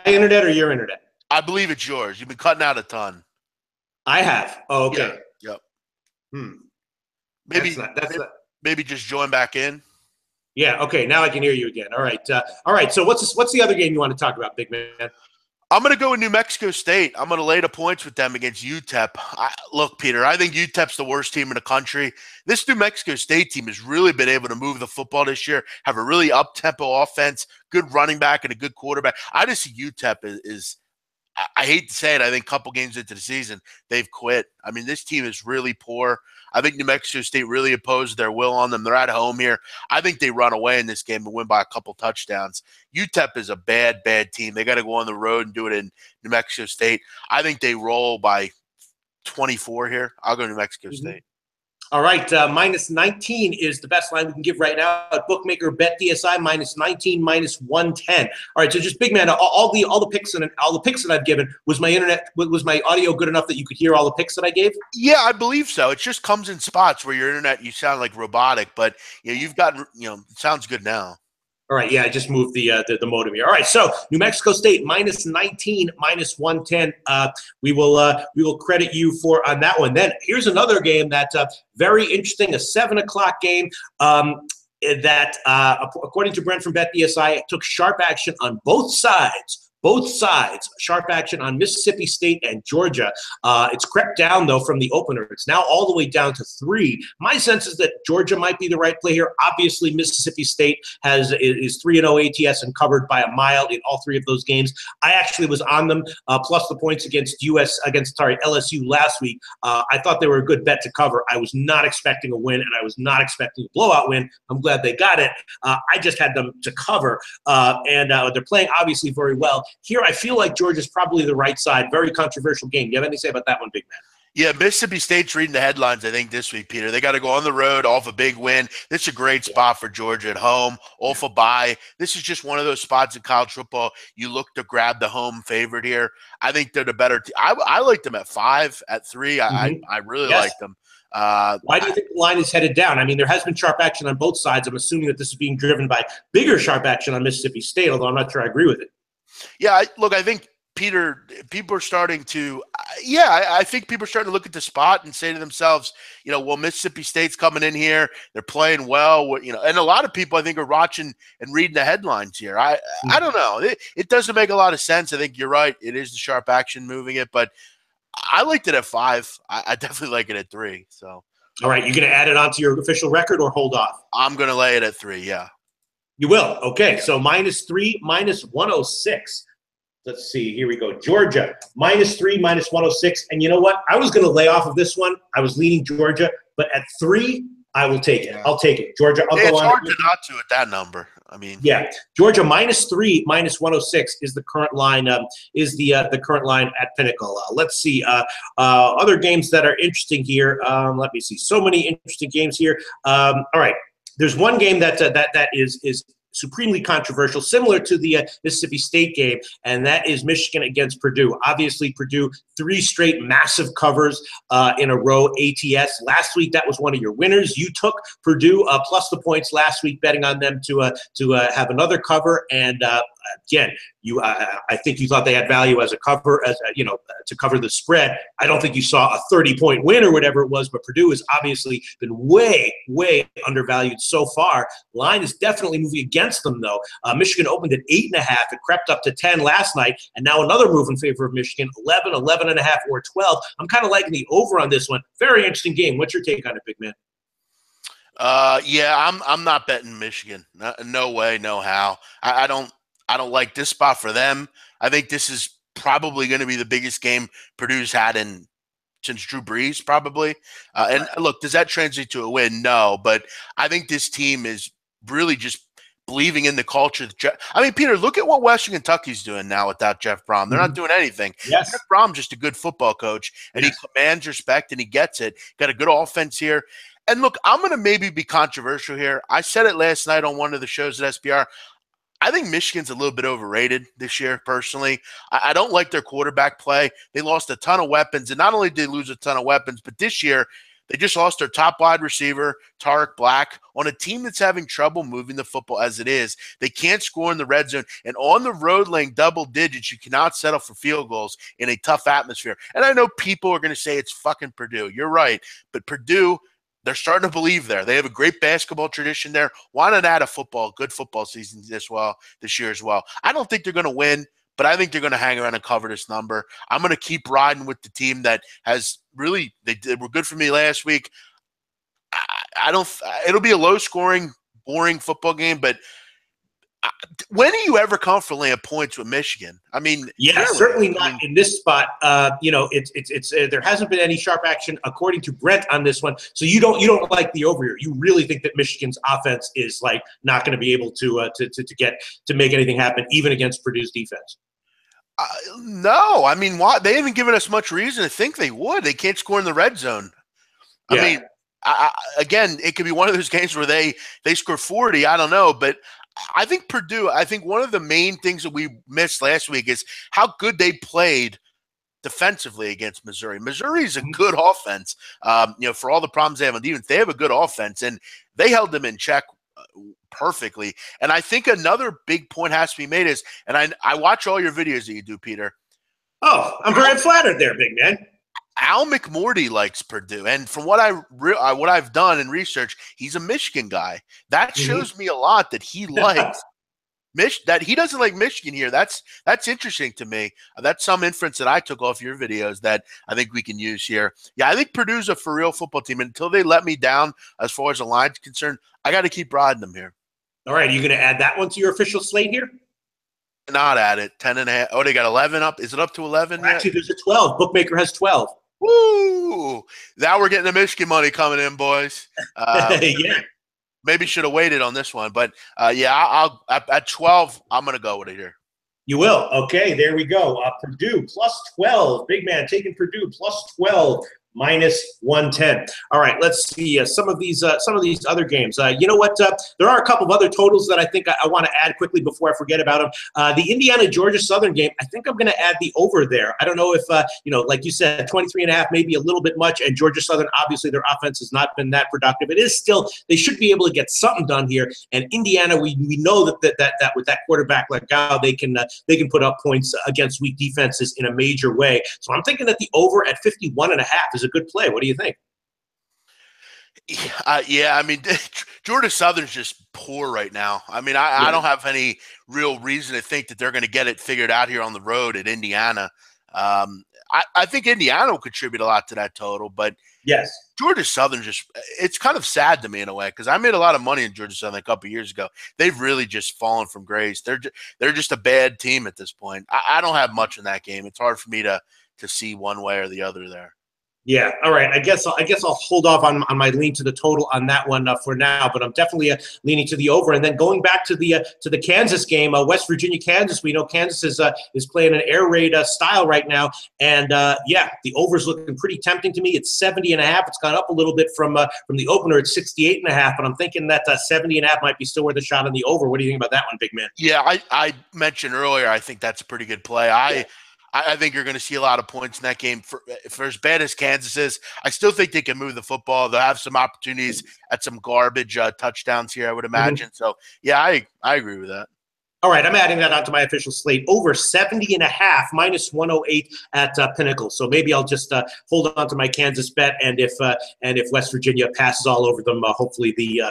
internet or your internet? I believe it's yours. You've been cutting out a ton. I have. Oh, okay. Yeah. Yep. Maybe maybe just join back in. Yeah. Okay. Now I can hear you again. All right. All right. So what's the other game you want to talk about, big man? I'm going to go with New Mexico State. I'm going to lay the points with them against UTEP. Look, Peter, I think UTEP's the worst team in the country. This New Mexico State team has really been able to move the football this year, have a really up-tempo offense, good running back, and a good quarterback. I just see UTEP is I hate to say it, I think a couple games into the season, they've quit. I mean, this team is really poor. I think New Mexico State really imposed their will on them. They're at home here. I think they run away in this game and win by a couple touchdowns. UTEP is a bad, bad team. They got to go on the road and do it in New Mexico State. I think they roll by 24 here. I'll go New Mexico State. All right, -19 is the best line we can give right now at Bookmaker. Bet DSI -19, -110. All right, so just big man, all the picks that I've given, was my audio good enough that you could hear all the picks that I gave? Yeah, I believe so. It just comes in spots where your internet you sound like robotic, but you've gotten it sounds good now. All right, yeah, I just moved the modem here. All right, so New Mexico State -19, -110. We will credit you for on that one. Then here's another game that's very interesting, a 7 o'clock game. that, according to Brent from BetBSI, took sharp action on both sides. Both sides, sharp action on Mississippi State and Georgia. It's crept down, though, from the opener. It's now all the way down to 3. My sense is that Georgia might be the right play here. Obviously, Mississippi State is 3-0 ATS and covered by a mile in all 3 of those games. I actually was on them, plus the points against LSU last week. I thought they were a good bet to cover. I was not expecting a win, and I was not expecting a blowout win. I'm glad they got it. I just had them to cover, and they're playing, obviously, very well. Here, I feel like Georgia's probably the right side. Very controversial game. You have anything to say about that one, big man? Yeah, Mississippi State's reading the headlines, I think, this week, Peter. They got to go on the road off a big win. This is a great spot for Georgia at home, off a bye. This is just one of those spots in college football you look to grab the home favorite here. I think they're the better team. I like them at 5, at 3. I really like them. Why do you think the line is headed down? I mean, there has been sharp action on both sides. I'm assuming that this is being driven by bigger sharp action on Mississippi State, although I'm not sure I agree with it. Yeah, look, I think, Peter, people are starting to I think people are starting to look at the spot and say to themselves, well, Mississippi State's coming in here. They're playing well, and a lot of people, I think, are watching and reading the headlines here. I don't know. It doesn't make a lot of sense. I think you're right. It is the sharp action moving it, but I liked it at 5. I definitely like it at 3. So, all right, you're going to add it onto your official record or hold off? I'm going to lay it at 3, yeah. You will. Okay, so -3, -106. Let's see. Here we go. Georgia, -3, -106. And you know what? I was going to lay off of this one. I was leaning Georgia, but at 3, I will take it. I'll take it. Georgia, I'll go on. It's hard to not to at that number. I mean, yeah, Georgia -3, -106 is the current line. The current line at Pinnacle. Let's see. Other games that are interesting here. Let me see. So many interesting games here. All right. There's one game that is supremely controversial, similar to the Mississippi State game, and that is Michigan against Purdue. Obviously, Purdue, 3 straight massive covers in a row ATS. Last week, that was one of your winners. You took Purdue plus the points last week, betting on them to have another cover. And again, I think you thought they had value as a cover, to cover the spread. I don't think you saw a 30-point win or whatever it was, but Purdue has obviously been way, way undervalued so far. Line is definitely moving against them, though. Michigan opened at 8.5. It crept up to 10 last night, and now another move in favor of Michigan, 11, 11.5, or 12. I'm kind of liking the over on this one. Very interesting game. What's your take on it, big man? Yeah, I'm not betting Michigan. No way, no how. I don't like this spot for them. I think this is probably going to be the biggest game Purdue's had since Drew Brees, probably. And look, does that translate to a win? No, but I think this team is really just believing in the culture. I mean, Peter, look at what Western Kentucky's doing now without Jeff Brom. They're not doing anything. Yes. Jeff Brom's just a good football coach, and he commands respect, and he gets it. Got a good offense here. And look, I'm going to maybe be controversial here. I said it last night on one of the shows at SBR. I think Michigan's a little bit overrated this year, personally. I don't like their quarterback play. They lost a ton of weapons, and not only did they lose a ton of weapons, but this year they just lost their top wide receiver, Tarek Black, on a team that's having trouble moving the football as it is. They can't score in the red zone, and on the road laying double digits, you cannot settle for field goals in a tough atmosphere. And I know people are going to say it's fucking Purdue. You're right, but Purdue – they're starting to believe there. They have a great basketball tradition there. Why not add a good football season this year as well? I don't think they're going to win, but I think they're going to hang around and cover this number. I'm going to keep riding with the team that has really – they were good for me last week. It'll be a low-scoring, boring football game, but when are you ever comfortable laying points with Michigan? I mean, yeah, really, certainly not in this spot. It's there hasn't been any sharp action according to Brent on this one. So you don't like the over here. You really think that Michigan's offense is like not going to be able to make anything happen even against Purdue's defense. No, I mean, why? They haven't given us much reason to think they would. They can't score in the red zone. Yeah. I mean, again, it could be one of those games where they score 40. I don't know, but I think Purdue, one of the main things that we missed last week is how good they played defensively against Missouri. Missouri is a good offense. For all the problems they have on defense, they have a good offense, and they held them in check perfectly. And I think another big point has to be made is, and I watch all your videos that you do, Peter. Oh, I'm very flattered there, big man. Al McMorty likes Purdue, and from what I've done in research, he's a Michigan guy. That shows me a lot that he likes that he doesn't like Michigan here. That's interesting to me. That's some inference that I took off your videos that I think we can use here. Yeah, I think Purdue's a for real football team. Until they let me down as far as the line's concerned, I got to keep riding them here. All right, are you going to add that one to your official slate here? Not at it. 10.5. Oh, they got 11 up. Is it up to 11 yet? Actually, there's a 12. Bookmaker has 12. Woo! Now we're getting the Michigan money coming in, boys. Yeah. Maybe should have waited on this one, but yeah, I'll at 12. I'm gonna go with it here. You will. Okay, there we go. Purdue plus 12. Big man taking Purdue plus 12. -110. All right, let's see some of these other games. You know what? There are a couple of other totals that I think I want to add quickly before I forget about them. The Indiana-Georgia Southern game, I think I'm going to add the over there. I don't know if, like you said, 23.5 maybe a little bit much, and Georgia Southern, obviously their offense has not been that productive. It is still, they should be able to get something done here. And Indiana, we know that with that quarterback like Gao, they can put up points against weak defenses in a major way. So I'm thinking that the over at 51.5 is a good play. What do you think? Yeah, I mean, Georgia Southern's just poor right now. I mean, I don't have any real reason to think that they're going to get it figured out here on the road at Indiana. I think Indiana will contribute a lot to that total, but yes, Georgia Southern it's kind of sad to me in a way because I made a lot of money in Georgia Southern a couple of years ago. They've really just fallen from grace. They're just a bad team at this point. I don't have much in that game. It's hard for me to see one way or the other there. Yeah. All right. I guess I'll hold off on my lean to the total on that one for now, but I'm definitely leaning to the over. And then going back to the Kansas game, West Virginia, Kansas. We know Kansas is playing an air raid style right now, and yeah, the over's looking pretty tempting to me. It's 70.5. It's gone up a little bit from the opener at 68.5, but I'm thinking that 70.5 might be still worth a shot on the over. What do you think about that one, big man? Yeah, I mentioned earlier. I think that's a pretty good play. I think you're going to see a lot of points in that game. For as bad as Kansas is, I still think they can move the football. They'll have some opportunities at some garbage touchdowns here, I would imagine. So, yeah, I agree with that. All right, I'm adding that onto my official slate. Over 70.5, -108 at Pinnacle. So maybe I'll just hold on to my Kansas bet, and if West Virginia passes all over them, hopefully the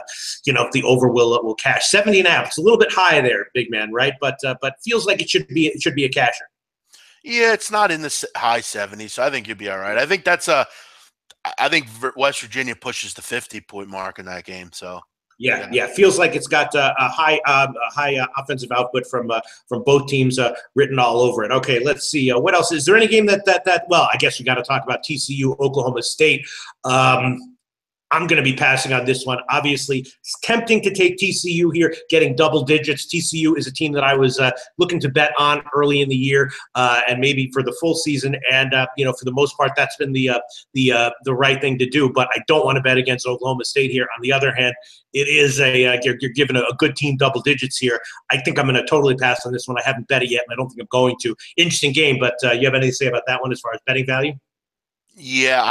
over will cash. 70.5. It's a little bit high there, big man, right? But feels like it should be a casher. Yeah, it's not in the high 70s, so I think you'll be all right. I think I think West Virginia pushes the 50-point mark in that game. So yeah, feels like it's got a high offensive output from both teams written all over it. Okay, let's see what else is there. Any game that well, I guess you got to talk about TCU Oklahoma State. I'm going to be passing on this one. Obviously, it's tempting to take TCU here, getting double digits. TCU is a team that I was looking to bet on early in the year, and maybe for the full season. And for the most part, that's been the right thing to do. But I don't want to bet against Oklahoma State here. On the other hand, it is you're giving a good team double digits here. I think I'm going to totally pass on this one. I haven't bet it yet, and I don't think I'm going to. Interesting game, but you have anything to say about that one as far as betting value? Yeah,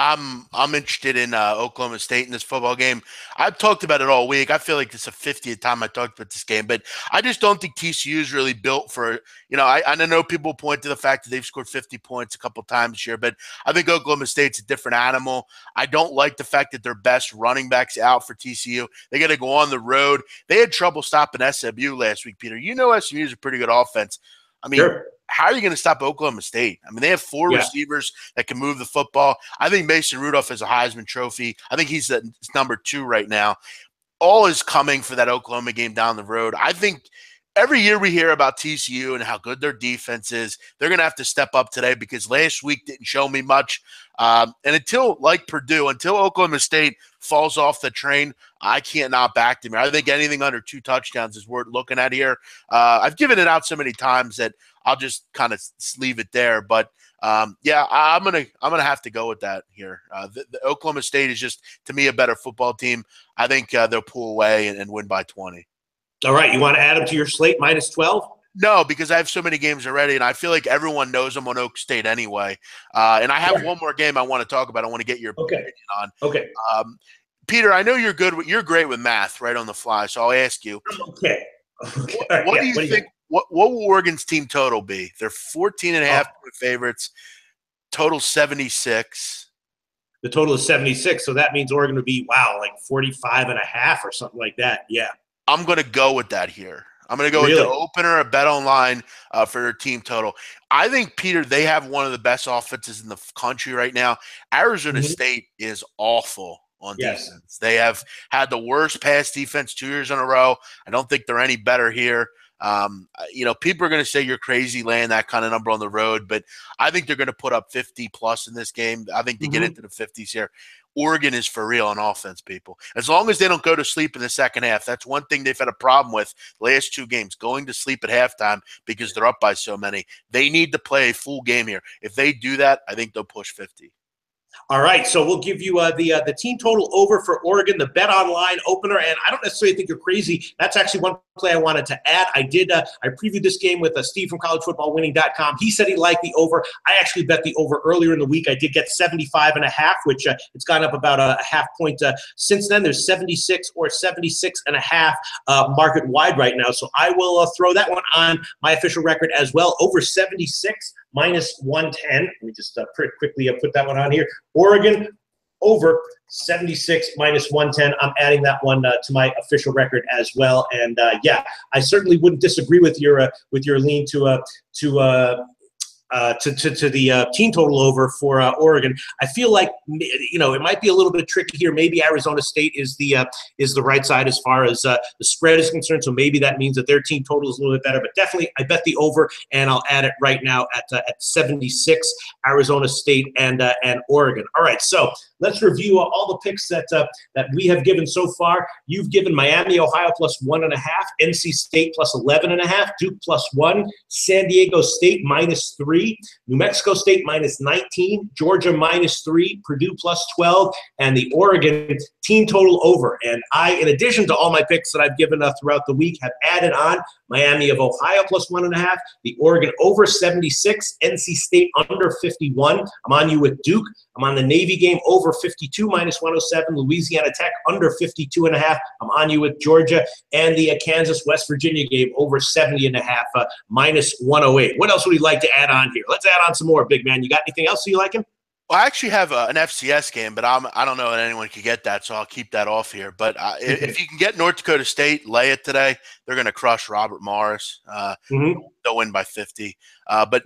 I'm interested in Oklahoma State in this football game. I've talked about it all week. I feel like it's a 50th time I talked about this game, but I just don't think TCU is really built for, I know people point to the fact that they've scored 50 points a couple times this year, but I think Oklahoma State's a different animal. I don't like the fact that their best running back's out for TCU. They got to go on the road. They had trouble stopping SMU last week, Peter. SMU is a pretty good offense. I mean, sure. How are you going to stop Oklahoma State? I mean, they have four receivers that can move the football. I think Mason Rudolph is a Heisman Trophy. I think he's number 2 right now. All is coming for that Oklahoma game down the road. I think every year we hear about TCU and how good their defense is. They're going to have to step up today because last week didn't show me much. And until Oklahoma State falls off the train, I can't not back them here. I think anything under 2 touchdowns is worth looking at here. I've given it out so many times that I'll just kind of leave it there. But yeah, I'm gonna have to go with that here. The Oklahoma State is just, to me, a better football team. I think they'll pull away and win by 20. All right, you want to add them to your slate, -12? No, because I have so many games already, and I feel like everyone knows I'm on Oak State anyway. And I have one more game I want to talk about. I want to get your opinion on. Okay. Peter, I know you're good. You're great with math, right on the fly. So I'll ask you. Okay. What do you think? What will Oregon's team total be? They're 14.5 point favorites. Total 76. The total is 76, so that means Oregon would be, wow, like 45.5 or something like that. Yeah. I'm going to go with that here. I'm going to go with the opener, a bet online for their team total. I think, Peter, they have one of the best offenses in the country right now. Arizona State is awful on defense. They have had the worst pass defense 2 years in a row. I don't think they're any better here. People are going to say you're crazy laying that kind of number on the road, but I think they're going to put up 50 plus in this game. I think to get into the 50s here, Oregon is for real on offense, people. As long as they don't go to sleep in the second half, that's one thing they've had a problem with the last 2 games, going to sleep at halftime because they're up by so many. They need to play a full game here. If they do that, I think they'll push 50. All right, so we'll give you the team total over for Oregon, the bet online opener, and I don't necessarily think you're crazy. That's actually one play I wanted to add. I previewed this game with Steve from collegefootballwinning.com. He said he liked the over. I actually bet the over earlier in the week. I did get 75.5, which it's gone up about a half point since then. There's 76 or 76.5 market wide right now, so I will throw that one on my official record as well. Over 76 minus 110. Let me just quickly put that one on here. Oregon over 76 minus 110. I'm adding that one to my official record as well. And yeah, I certainly wouldn't disagree with your lean to the team total over for Oregon. I feel like it might be a little bit tricky here. Maybe Arizona State is the right side as far as the spread is concerned. So maybe that means that their team total is a little bit better. But definitely, I bet the over, and I'll add it right now at 76. Arizona State and Oregon. All right, so let's review all the picks that we have given so far. You've given Miami, Ohio plus 1.5, NC State plus 11.5, Duke plus 1, San Diego State minus 3, New Mexico State minus 19, Georgia minus 3, Purdue plus 12, and the Oregon team total over. And I, in addition to all my picks that I've given throughout the week, have added on Miami of Ohio plus 1.5, the Oregon over 76, NC State under 51. I'm on you with Duke. I'm on the Navy game over 52 minus 107, Louisiana Tech under 52.5. I'm on you with Georgia, and the Kansas-West Virginia game over 70.5 minus 108. What else would you like to add on here? Let's add on some more, big man. You got anything else you liking? Well, I actually have an FCS game, but I don't know that anyone could get that, so I'll keep that off here. But if you can get North Dakota State, lay it today. They're going to crush Robert Morris. They'll win by 50. But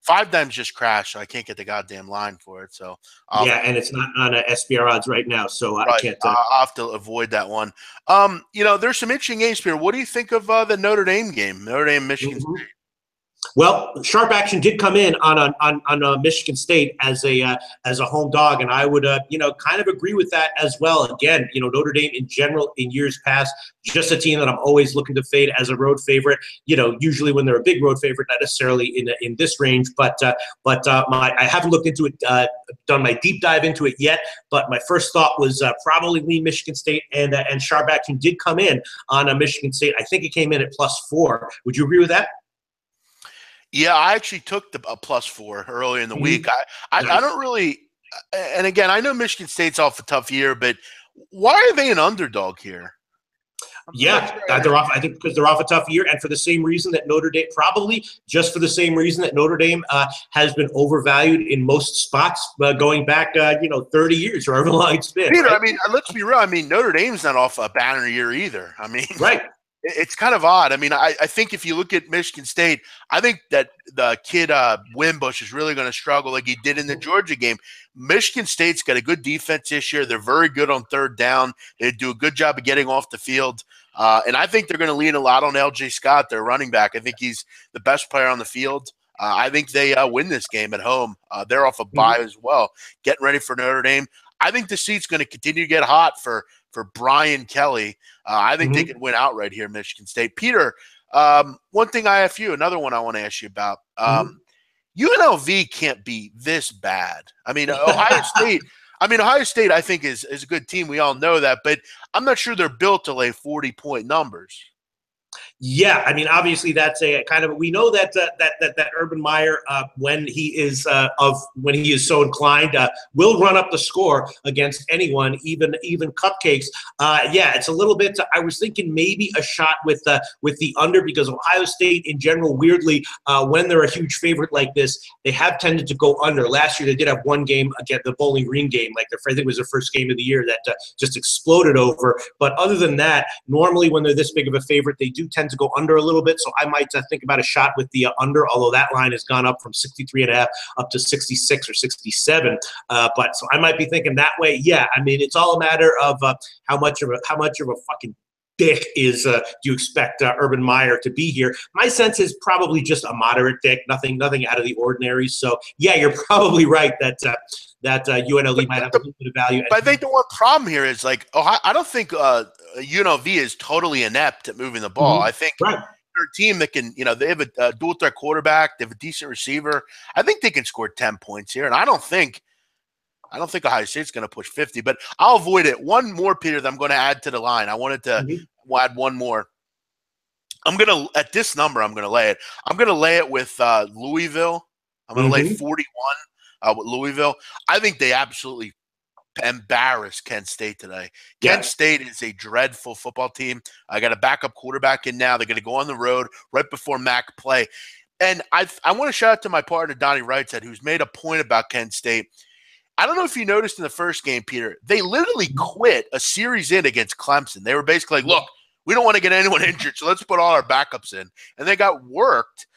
5 times just crashed, so I can't get the goddamn line for it. So and it's not on SBR odds right now, so I can't. I'll have to avoid that one. There's some interesting games here. What do you think of the Notre Dame game? Notre Dame, Michigan State. Well, sharp action did come in on Michigan State as a home dog, and I would kind of agree with that as well. Again, Notre Dame in general in years past, just a team that I'm always looking to fade as a road favorite. Usually when they're a big road favorite, not necessarily in this range, but I haven't looked into it, done my deep dive into it yet. But my first thought was probably lean Michigan State, and sharp action did come in on Michigan State. I think it came in at +4. Would you agree with that? Yeah, I actually took the +4 earlier in the week. I don't really – and again, I know Michigan State's off a tough year, but why are they an underdog here? They're off. I think because they're off a tough year, and for the same reason that Notre Dame, probably just for the same reason that Notre Dame has been overvalued in most spots going back, 30 years or however long it's been. Peter, right? I mean, let's be real. I mean, Notre Dame's not off a banner year either. I mean, right. It's kind of odd. I mean, I think if you look at Michigan State, I think that the kid Wimbush is really going to struggle like he did in the Georgia game. Michigan State's got a good defense this year. They're very good on third down. They do a good job of getting off the field. And I think they're going to lean a lot on L.J. Scott, their running back. I think he's the best player on the field. I think they win this game at home. They're off a bye as well, getting ready for Notre Dame. I think the seat's going to continue to get hot for Brian Kelly. I think they can win outright here, Michigan State. Peter, one thing I have for you, another one I want to ask you about. UNLV can't be this bad. I mean, Ohio State, I think, is a good team. We all know that, but I'm not sure they're built to lay 40-point numbers. Yeah, I mean, obviously that's a kind of, we know that that Urban Meyer, when he is so inclined, will run up the score against anyone, even cupcakes. Yeah, it's a little bit. I was thinking maybe a shot with the under, because Ohio State in general, weirdly, when they're a huge favorite like this, they have tended to go under. Last year they did have one game again, the Bowling Green game, like I think it was their first game of the year, that just exploded over. But other than that, normally when they're this big of a favorite, they do tend to go under a little bit. So I might think about a shot with the under, although that line has gone up from 63.5 up to 66 or 67. But so I might be thinking that way. Yeah, I mean, it's all a matter of how much of a fucking dick do you expect Urban Meyer to be here? My sense is probably just a moderate dick, nothing out of the ordinary. So yeah, you're probably right that UNLV might have a little bit of value. But I think the one problem here is, like, I don't think UNLV is totally inept at moving the ball. I think they're a team that can, they have a dual threat quarterback, they have a decent receiver. I think they can score 10 points here, and I don't think Ohio State's going to push 50, but I'll avoid it. One more, Peter, that I'm going to add to the line. I wanted to add one more. At this number, I'm going to lay it. I'm going to lay it with Louisville. I'm going to lay 41 with Louisville. I think they absolutely embarrassed Kent State today. Kent State is a dreadful football team. I got a backup quarterback in now. They're going to go on the road right before MAC play. And I want to shout out to my partner, Donnie Wrightshead, who's made a point about Kent State. I don't know if you noticed in the first game, Peter, they literally quit a series in against Clemson. They were basically like, look, we don't want to get anyone injured, so let's put all our backups in. And they got worked.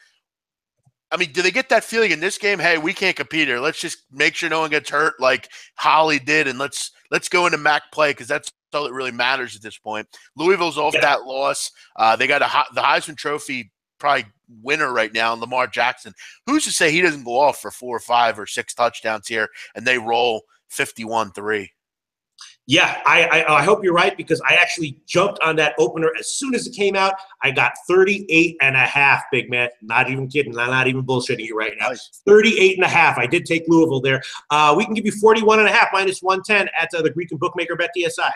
I mean, do they get that feeling in this game? Hey, we can't compete here. Let's just make sure no one gets hurt like Holly did, and let's go into MAC play, because that's all that really matters at this point. Louisville's off that loss. They got the Heisman Trophy probably winner right now, Lamar Jackson. Who's to say he doesn't go off for 4 or 5 or 6 touchdowns here and they roll 51-3? Yeah, I hope you're right, because I actually jumped on that opener as soon as it came out. I got 38.5, big man. Not even kidding. I'm not even bullshitting you right now. 38.5. I did take Louisville there. We can give you 41.5 minus 110 at the Greek and Bookmaker Bet DSI.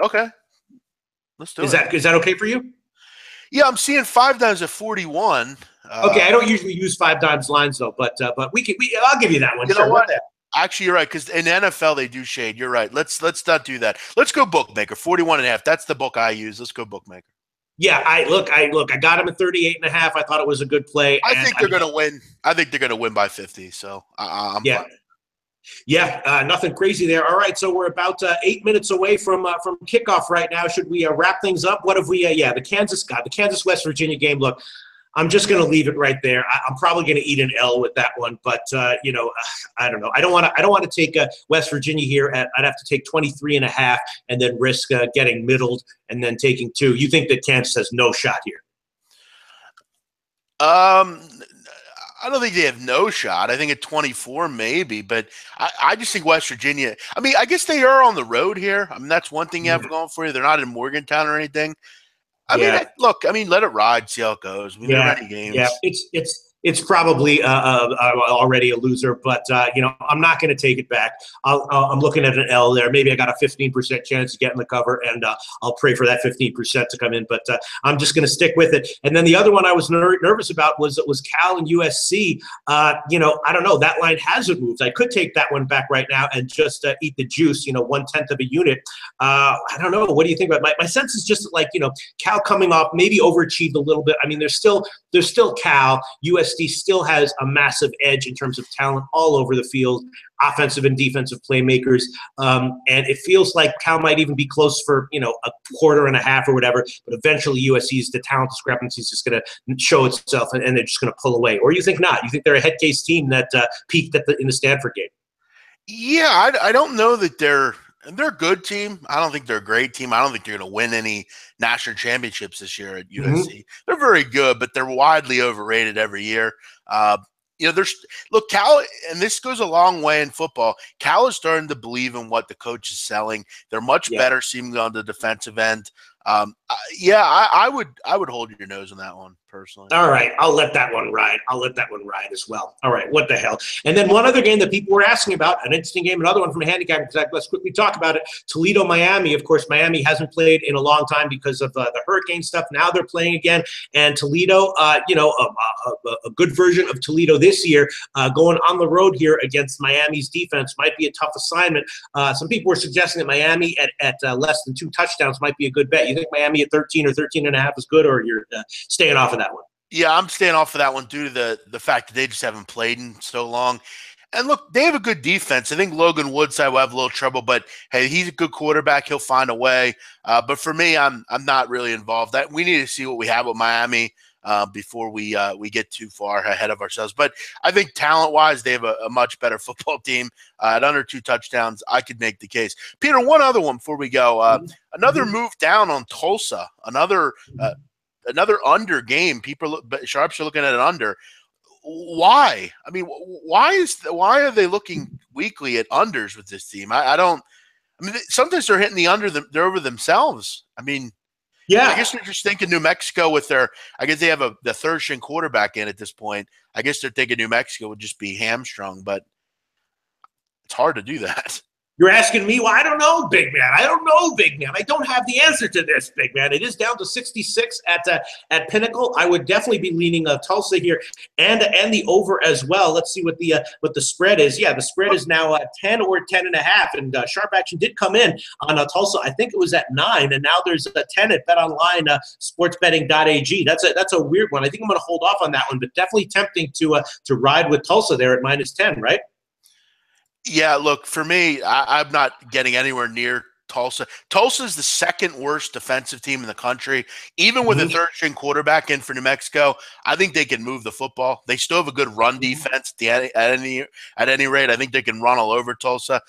Okay. Let's do it. Is that okay for you? Yeah, I'm seeing 5 dimes at 41. Okay, I don't usually use 5 dimes lines though, but I'll give you that one. You know what? Actually, you're right, because in NFL they do shade. You're right. Let's not do that. Let's go Bookmaker 41.5. That's the book I use. Let's go Bookmaker. Yeah, I got him at 38.5. I thought it was a good play. I think they're going to win. I think they're going to win by 50. So I'm fine. Yeah, nothing crazy there. All right, so we're about 8 minutes away from kickoff right now. Should we wrap things up? What have we? The Kansas West Virginia game. Look, I'm just going to leave it right there. I'm probably going to eat an L with that one, but I don't know. I don't want to take West Virginia here. I'd have to take 23.5 and then risk getting middled and then taking 2. You think that Kansas has no shot here? I don't think they have no shot. I think at 24 maybe, but I just think West Virginia. I mean, I guess they are on the road here. I mean, that's one thing you have going for you. They're not in Morgantown or anything. I mean, let it ride, see how it goes. We know many games. Yeah, it's probably already a loser, but I'm not going to take it back. I'm looking at an L there. Maybe I got a 15% chance of getting the cover, and I'll pray for that 15% to come in. But I'm just going to stick with it. And then the other one I was nervous about was Cal and USC. I don't know. That line hasn't moved. I could take that one back right now and just eat the juice. 1/10 of a unit. I don't know. What do you think about my sense is just like Cal coming off maybe overachieved a little bit. I mean, there's still Cal. USC still has a massive edge in terms of talent all over the field, offensive and defensive playmakers. And it feels like Cal might even be close for, a quarter and a half or whatever. But eventually the talent discrepancy is just going to show itself and they're just going to pull away. Or you think not? You think they're a head case team that peaked in the Stanford game? Yeah, I don't know that they're a good team. I don't think they're a great team. I don't think they're going to win any national championships this year at USC. They're very good, but they're widely overrated every year. Look, Cal, and this goes a long way in football. Cal is starting to believe in what the coach is selling. They're much better seemingly on the defensive end. I would hold your nose on that one personally. All right, I'll let that one ride. I'll let that one ride as well. All right, what the hell? And then one other game that people were asking about, an interesting game, another one from Handicap. Let's quickly talk about it. Toledo Miami. Of course, Miami hasn't played in a long time because of the hurricane stuff. Now they're playing again, and Toledo, a good version of Toledo this year, going on the road here against Miami's defense might be a tough assignment. Some people were suggesting that Miami at less than 2 touchdowns might be a good bet. You think Miami at 13 or 13.5 is good, or you're staying off of that one? Yeah, I'm staying off of that one due to the fact that they just haven't played in so long. And look, they have a good defense. I think Logan Woodside will have a little trouble, but hey, he's a good quarterback. He'll find a way. But for me, I'm not really involved. We need to see what we have with Miami before we get too far ahead of ourselves. But I think talent-wise, they have a much better football team. At under 2 touchdowns, I could make the case. Peter, one other one before we go. Another move down on Tulsa. Another under game. Sharps are looking at an under. Why? I mean, why are they looking weekly at unders with this team? I don't. I mean, sometimes they're hitting the under. They're over themselves. I mean, yeah. I guess they're just thinking New Mexico with their. I guess they have the third string quarterback in at this point. I guess they're thinking New Mexico would just be hamstrung, but it's hard to do that. You're asking me? Well, I don't know, big man. I don't know, big man. I don't have the answer to this, big man. It is down to 66 at Pinnacle. I would definitely be leaning Tulsa here and the over as well. Let's see what the spread is. Yeah, the spread is now 10 or 10.5, and sharp action did come in on Tulsa. I think it was at 9, and now there's a 10 at BetOnline sportsbetting.ag. That's a weird one. I think I'm going to hold off on that one, but definitely tempting to ride with Tulsa there at -10, right? Yeah, look, for me, I'm not getting anywhere near Tulsa. Tulsa is the second worst defensive team in the country. Even with a third-string quarterback in for New Mexico, I think they can move the football. They still have a good run defense at any rate. I think they can run all over Tulsa.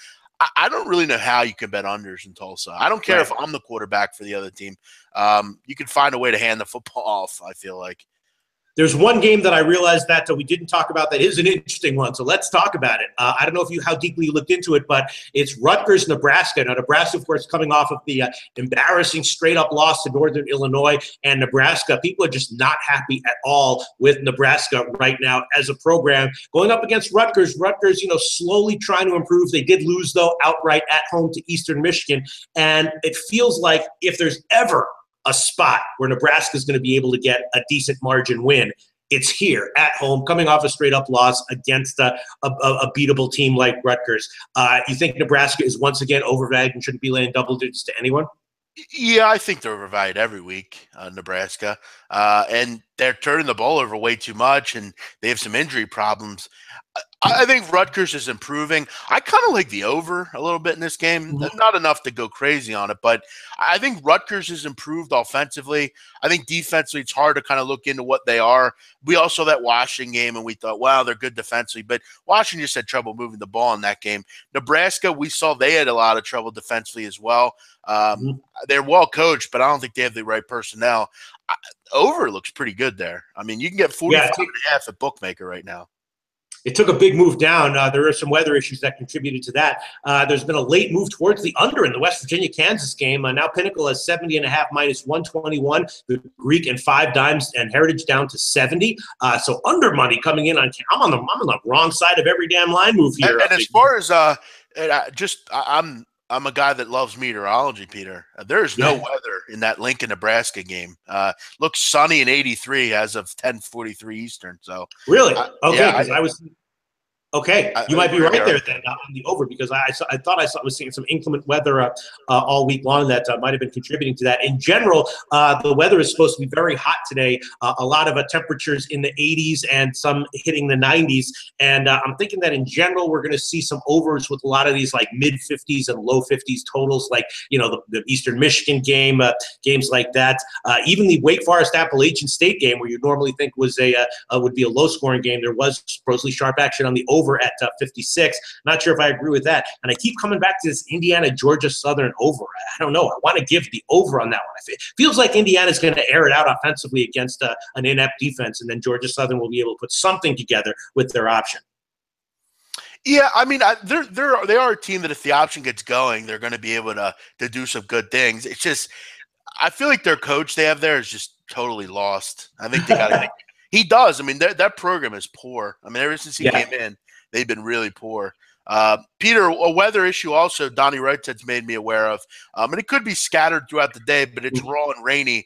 I don't really know how you can bet unders in Tulsa. I don't care if I'm the quarterback for the other team. You can find a way to hand the football off, I feel like. There's one game that I realized that we didn't talk about that is an interesting one, so let's talk about it. I don't know how deeply you looked into it, but it's Rutgers, Nebraska. Now, Nebraska, of course, coming off of the embarrassing straight-up loss to Northern Illinois, and Nebraska, people are just not happy at all with Nebraska right now as a program. Going up against Rutgers, slowly trying to improve. They did lose, though, outright at home to Eastern Michigan, and it feels like if there's ever a spot where Nebraska is going to be able to get a decent margin win, it's here at home, coming off a straight-up loss against a beatable team like Rutgers. You think Nebraska is once again overvalued and shouldn't be laying double digits to anyone? Yeah, I think they're overvalued every week, Nebraska. And they're turning the ball over way too much, and they have some injury problems. I think Rutgers is improving. I kind of like the over a little bit in this game. Not enough to go crazy on it, but I think Rutgers has improved offensively. I think defensively it's hard to kind of look into what they are. We also saw that Washington game, and we thought, wow, they're good defensively. But Washington just had trouble moving the ball in that game. Nebraska, we saw they had a lot of trouble defensively as well. They're well coached, but I don't think they have the right personnel. Over looks pretty good there. I mean, you can get 45.5 at Bookmaker right now. It took a big move down. There are some weather issues that contributed to that. There's been a late move towards the under in the West Virginia-Kansas game. Now Pinnacle has 70.5 -121. The Greek and 5 dimes and Heritage down to 70. So under money coming in on. I'm on the wrong side of every damn line move here. And as far as I'm a guy that loves meteorology, Peter. There's no weather in that Lincoln, Nebraska game. Looks sunny and 83 as of 10:43 Eastern. So really, okay, because I was. Okay, you might be right there then on the over, because I thought I was seeing some inclement weather all week long that might have been contributing to that. In general, the weather is supposed to be very hot today. A lot of temperatures in the 80s and some hitting the 90s. And I'm thinking that in general we're going to see some overs with a lot of these like mid 50s and low 50s totals, like the Eastern Michigan game, games like that. Even the Wake Forest Appalachian State game, where you normally think was would be a low scoring game, there was supposedly sharp action on the over at 56. Not sure if I agree with that. And I keep coming back to this Indiana-Georgia Southern over. I don't know. I want to give the over on that one. It feels like Indiana's going to air it out offensively against an inept defense, and then Georgia Southern will be able to put something together with their option. Yeah, I mean, they are a team that if the option gets going, they're going to be able to do some good things. It's just I feel like their coach they have there is just totally lost. I think they got to – he does. I mean, that program is poor. I mean, ever since he came in, they've been really poor. Peter, a weather issue also Donnie Wright has made me aware of, and it could be scattered throughout the day, but it's raw and rainy.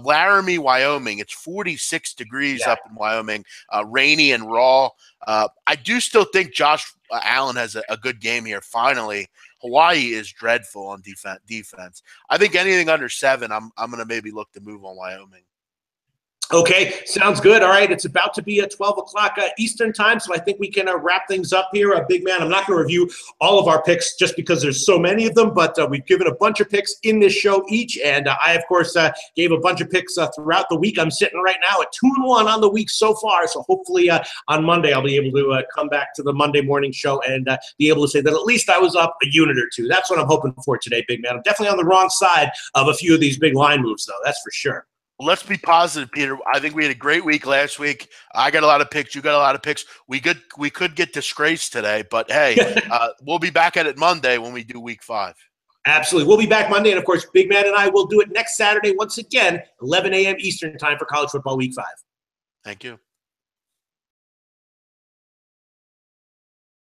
Laramie, Wyoming, it's 46 degrees up in Wyoming, rainy and raw. I do still think Josh Allen has a good game here. Finally, Hawaii is dreadful on defense. I think anything under 7, I'm going to maybe look to move on Wyoming. Okay, sounds good. All right, it's about to be at 12 o'clock Eastern time, so I think we can wrap things up here. Big man, I'm not going to review all of our picks just because there's so many of them, but we've given a bunch of picks in this show each, and I, of course, gave a bunch of picks throughout the week. I'm sitting right now at 2-1 on the week so far, so hopefully on Monday I'll be able to come back to the Monday morning show and be able to say that at least I was up a unit or two. That's what I'm hoping for today, big man. I'm definitely on the wrong side of a few of these big line moves, though. That's for sure. Well, let's be positive, Peter. I think we had a great week last week. I got a lot of picks. You got a lot of picks. We could get disgraced today, but hey, we'll be back at it Monday when we do week 5. Absolutely. We'll be back Monday. And, of course, Big Man and I will do it next Saturday once again, 11 a.m. Eastern time for college football week 5. Thank you.